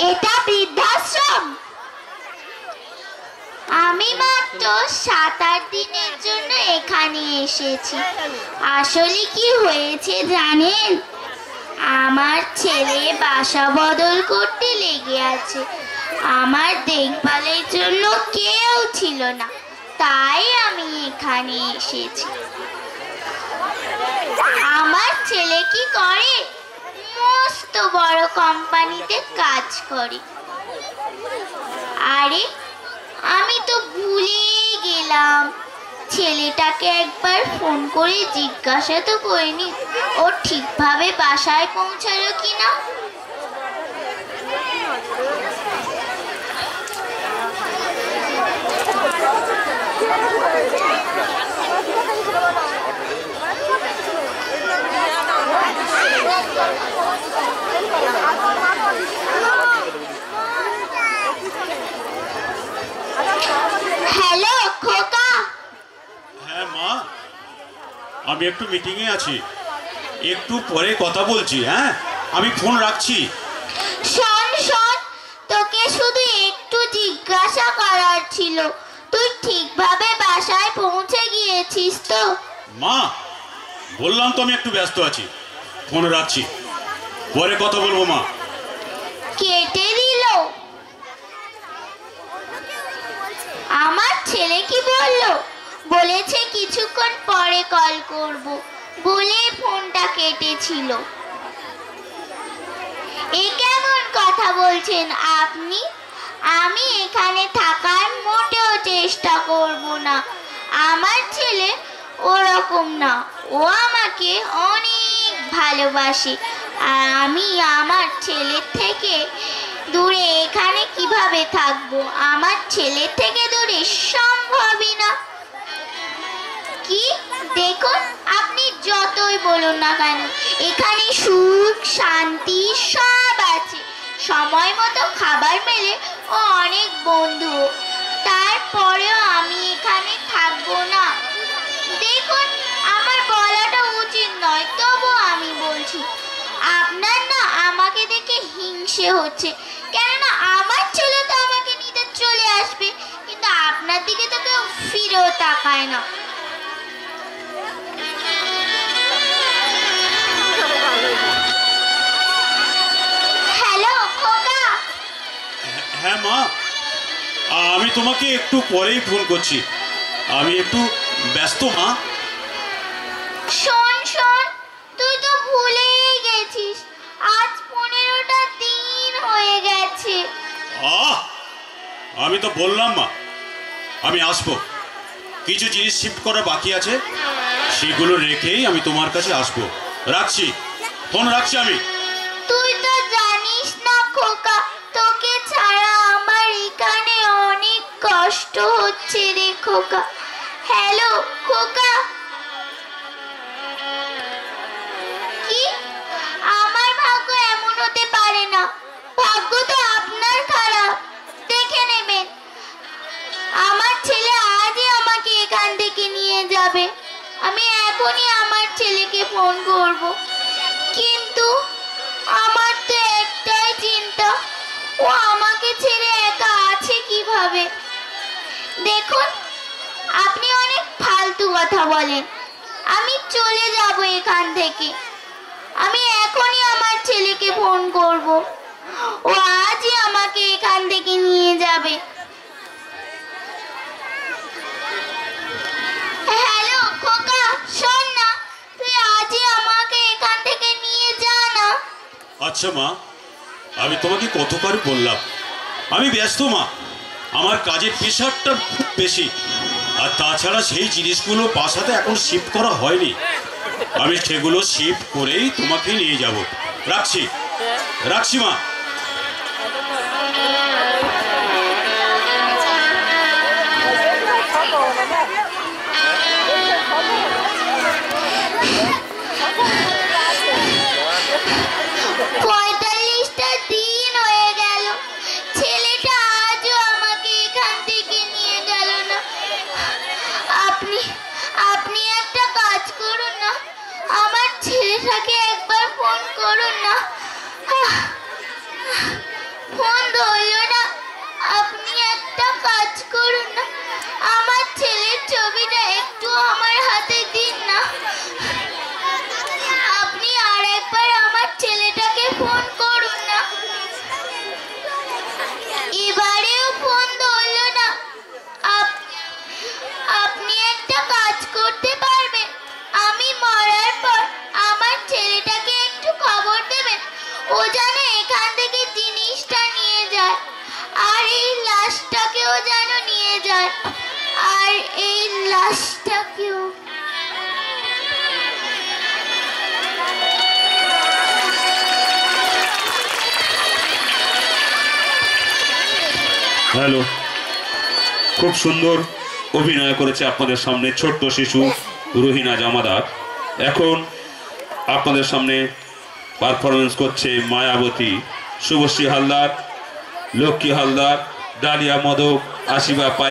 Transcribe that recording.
এটা বৃদ্ধাশ্রম। আমি মাত্র 7-8 দিনের জন্য এখানে এসেছি। আসলে কি হয়েছে জানেন, আমার ছেলে বাসা বদল করতে লেগে আছে। আমার দেখভালের জন্য কেউ ছিল না, তাই আমি এখানে এসেছি। আমার ছেলে কি করে, মস্ত বড় কোম্পানিতে কাজ করে। আরে আমি তো ভুলেই গেলাম, ছেলেটাকে একবার ফোন করে জিজ্ঞাসা তো করিনি ও ঠিকভাবে বাসায় পৌঁছালো কিনা। হ্যালো খোকা। হ্যাঁ মা, আমি একটু মিটিংয়ে আছি, একটু পরে কথা বলছি। হ্যাঁ, আমি ফোন রাখছি। শোন শোন, তোকে শুধু একটু জিজ্ঞাসা করার ছিল, তুই ঠিকভাবে বাসায় পৌঁছে গিয়েছিস তো? মা বললাম তো আমি একটু ব্যস্ত আছি, ফোন রাখছি, পরে কথা বলবো। মা কেটে দিল। আমার ছেলে কি বললো, বলেছে কিছুক্ষণ পরে কল করব বলে ফোনটা কেটেছিল। এ কেমন কথা বলছেন আপনি? আমি এখানে থাকার মোটেও চেষ্টা করব না। আমার ছেলে ওরকম না, ও আমাকে অনেক ভালোবাসে, আর আমি আমার ছেলের থেকে দূরে এখানে কিভাবে থাকবো? আমার ছেলের থেকে দূরে সম্ভবই না। কি দেখুন, আপনি যতই বলুন না কেন, এখানে সুখ শান্তি সব আছে, সময় মতো খাবার মেলে ও অনেক বন্ধু। তারপরেও আমি এখানে থাকবো না। দেখুন, আমার বলাটা উচিত নয়, তবুও আমি বলছি। আপনার না আমাকে দেখে হিংসে হচ্ছে, কেননা আমার ছেলে তো আমাকে নিতে চলে আসবে, কিন্তু আপনার দিকে তো কেউ ফিরেও তাকায় না। হ্যালো খোকা। হ্যাঁ মা, আমি তোমাকে একটু পরেই ফোন করছি, আমি একটু ব্যস্ত। মা শোন শোন, তুই তো ভুলেই গেছিস, আজ 15টা দিন হয়ে গেছে। আমি তো বললাম মা, আমি আসবো, কিছু জিনিস শিফট করা বাকি আছে, সেগুলো রেখেই আমি তোমার কাছে আসবো। রাখছি, ফোন রাখছি আমি। তুই তো জানিস না খোকা, তোকে ছাড়া আমার এখানে অনেক কষ্ট হচ্ছে রে খোকা। হ্যালো খোকা। কি, আমার ভাগ্য এমন হতে পারে না, ভাগ্য তো আপনার খারাপ। দেখে নেবেন, আমার ছেলে আজই আমাকে এখান থেকে নিয়ে যাবে। আমি এখনই আমার ছেলেকে ফোন করব, কিন্তু আমার তো একটাই চিন্তা, ও আমাকে ছেড়ে একা আছে কিভাবে। দেখুন, আপনি অনেক ফালতু কথা বলেন, আমি চলে যাব এখান থেকে। আমি এখনই আমার ছেলেকে ফোন করব, ও আজই আমাকে এখান থেকে নিয়ে যাবে। হ্যালো খোকা, শোন না, তুই আজই আমাকে এখান থেকে নিয়ে যা না। আচ্ছা মা, আমি তোমাকে কতবার বললাম, আমি ব্যস্ত মা, আমার কাজের প্রেশারটা খুব বেশি, আর তাছাড়া সেই জিনিসগুলো বাসাতে এখন শিফট করা হয়নি, আমি সেগুলো শিফট করেই তোমাকে নিয়ে যাব। রাখছি, রাখছি মা। ও যেন এখান থেকে জিনিসটা নিয়ে যায়, আর এই লাশটাকেও যেন নিয়ে যায়, আর এই লাশটাকেও। হ্যালো, খুব সুন্দর অভিনয় করেছে আপনাদের সামনে ছোট্ট শিশু রুহিনা জামাদার। এখন আপনাদের সামনে পারফরমেন্স করছে মায়াবতী, শুভশ্রী হালদার, লক্ষ্মী হালদার, ডালিয়া মদক, আশিবা পাই।